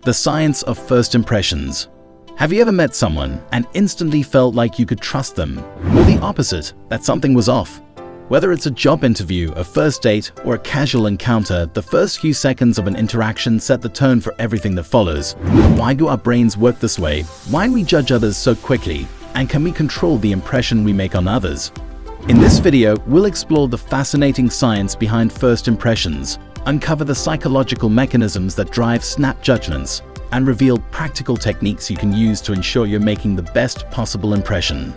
The science of first impressions. Have you ever met someone and instantly felt like you could trust them, or the opposite, that something was off? Whether it's a job interview, a first date, or a casual encounter, the first few seconds of an interaction set the tone for everything that follows. Why do our brains work this way? Why do we judge others so quickly? And can we control the impression we make on others? In this video, we'll explore the fascinating science behind first impressions, uncover the psychological mechanisms that drive snap judgments, and reveal practical techniques you can use to ensure you're making the best possible impression.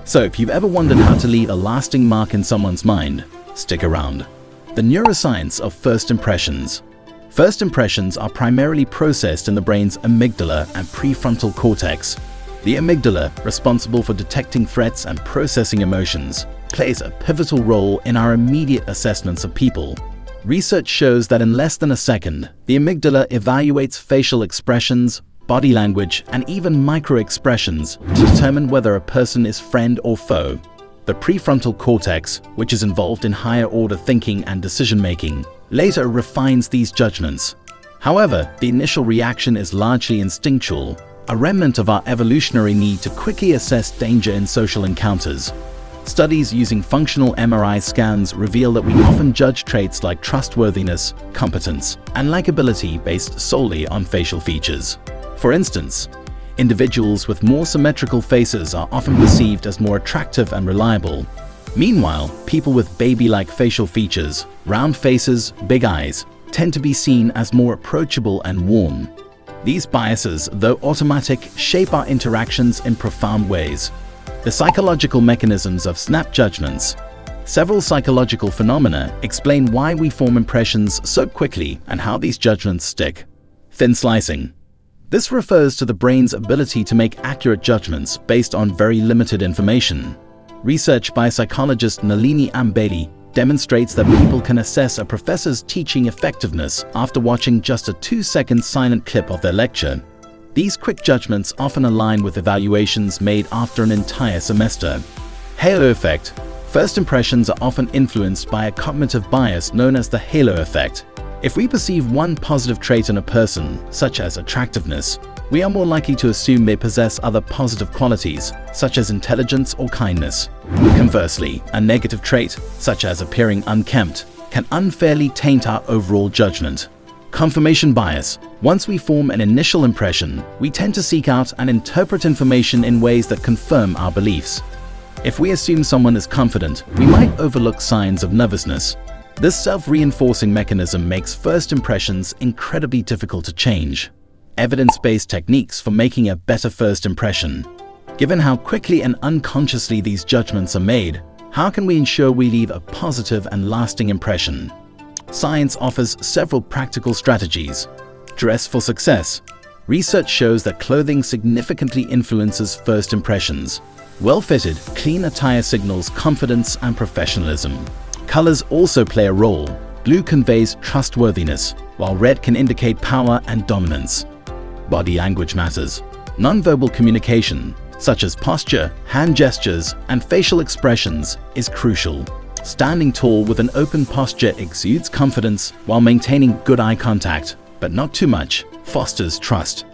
So if you've ever wondered how to leave a lasting mark in someone's mind, stick around. The neuroscience of first impressions. First impressions are primarily processed in the brain's amygdala and prefrontal cortex. The amygdala, responsible for detecting threats and processing emotions, plays a pivotal role in our immediate assessments of people. Research shows that in less than a second, the amygdala evaluates facial expressions, body language, and even micro-expressions to determine whether a person is friend or foe. The prefrontal cortex, which is involved in higher-order thinking and decision-making, later refines these judgments. However, the initial reaction is largely instinctual, a remnant of our evolutionary need to quickly assess danger in social encounters. Studies using functional MRI scans reveal that we often judge traits like trustworthiness, competence, and likability based solely on facial features. For instance, individuals with more symmetrical faces are often perceived as more attractive and reliable. Meanwhile, people with baby-like facial features, round faces, big eyes, tend to be seen as more approachable and warm. These biases, though automatic, shape our interactions in profound ways. The psychological mechanisms of snap judgments. Several psychological phenomena explain why we form impressions so quickly and how these judgments stick. Thin slicing. This refers to the brain's ability to make accurate judgments based on very limited information. Research by psychologist Nalini Ambedi demonstrates that people can assess a professor's teaching effectiveness after watching just a 2-second silent clip of their lecture. These quick judgments often align with evaluations made after an entire semester. Halo effect. First impressions are often influenced by a cognitive bias known as the halo effect. If we perceive one positive trait in a person, such as attractiveness, we are more likely to assume they possess other positive qualities, such as intelligence or kindness. Conversely, a negative trait, such as appearing unkempt, can unfairly taint our overall judgment. Confirmation bias. Once we form an initial impression, we tend to seek out and interpret information in ways that confirm our beliefs. If we assume someone is confident, we might overlook signs of nervousness. This self-reinforcing mechanism makes first impressions incredibly difficult to change. Evidence-based techniques for making a better first impression. Given how quickly and unconsciously these judgments are made, how can we ensure we leave a positive and lasting impression? Science offers several practical strategies. Dress for success. Research shows that clothing significantly influences first impressions. Well-fitted, clean attire signals confidence and professionalism. Colors also play a role. Blue conveys trustworthiness, while red can indicate power and dominance. Body language matters. Nonverbal communication, such as posture, hand gestures, and facial expressions, is crucial. Standing tall with an open posture exudes confidence while maintaining good eye contact, but not too much, fosters trust.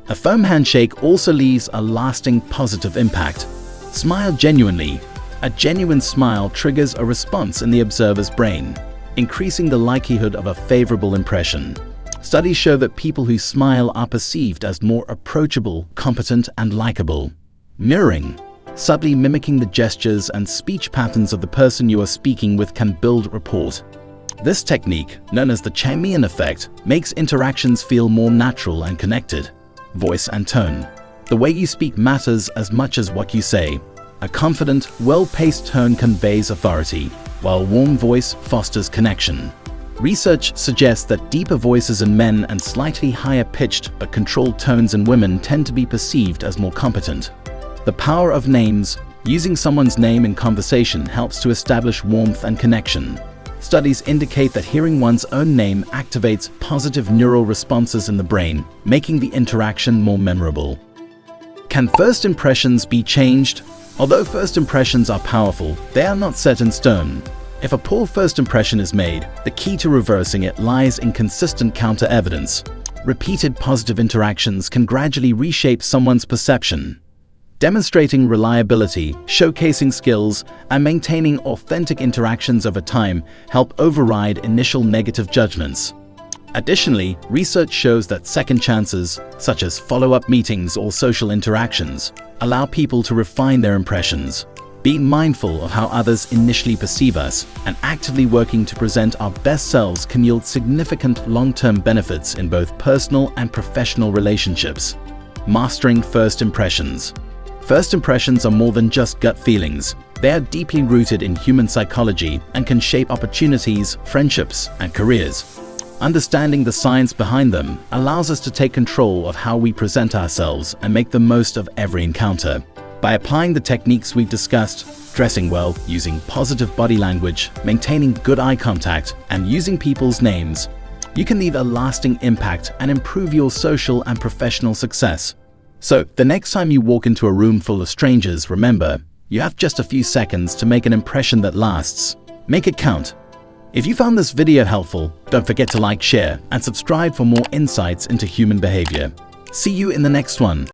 A firm handshake also leaves a lasting positive impact. Smile genuinely. A genuine smile triggers a response in the observer's brain, increasing the likelihood of a favorable impression. Studies show that people who smile are perceived as more approachable, competent, and likable. Mirroring. Subtly mimicking the gestures and speech patterns of the person you are speaking with can build rapport. This technique, known as the Chaiman effect, makes interactions feel more natural and connected. Voice and tone. The way you speak matters as much as what you say. A confident, well-paced tone conveys authority, while a warm voice fosters connection. Research suggests that deeper voices in men and slightly higher-pitched but controlled tones in women tend to be perceived as more competent. The power of names. Using someone's name in conversation helps to establish warmth and connection. Studies indicate that hearing one's own name activates positive neural responses in the brain, making the interaction more memorable. Can first impressions be changed? Although first impressions are powerful, they are not set in stone. If a poor first impression is made, the key to reversing it lies in consistent counter-evidence. Repeated positive interactions can gradually reshape someone's perception. Demonstrating reliability, showcasing skills, and maintaining authentic interactions over time help override initial negative judgments. Additionally, research shows that second chances, such as follow-up meetings or social interactions, allow people to refine their impressions. Being mindful of how others initially perceive us and actively working to present our best selves can yield significant long-term benefits in both personal and professional relationships. Mastering first impressions. First impressions are more than just gut feelings. They are deeply rooted in human psychology and can shape opportunities, friendships, and careers. Understanding the science behind them allows us to take control of how we present ourselves and make the most of every encounter. By applying the techniques we've discussed, dressing well, using positive body language, maintaining good eye contact, and using people's names, you can leave a lasting impact and improve your social and professional success. So, the next time you walk into a room full of strangers, remember, you have just a few seconds to make an impression that lasts. Make it count. If you found this video helpful, don't forget to like, share, and subscribe for more insights into human behavior. See you in the next one.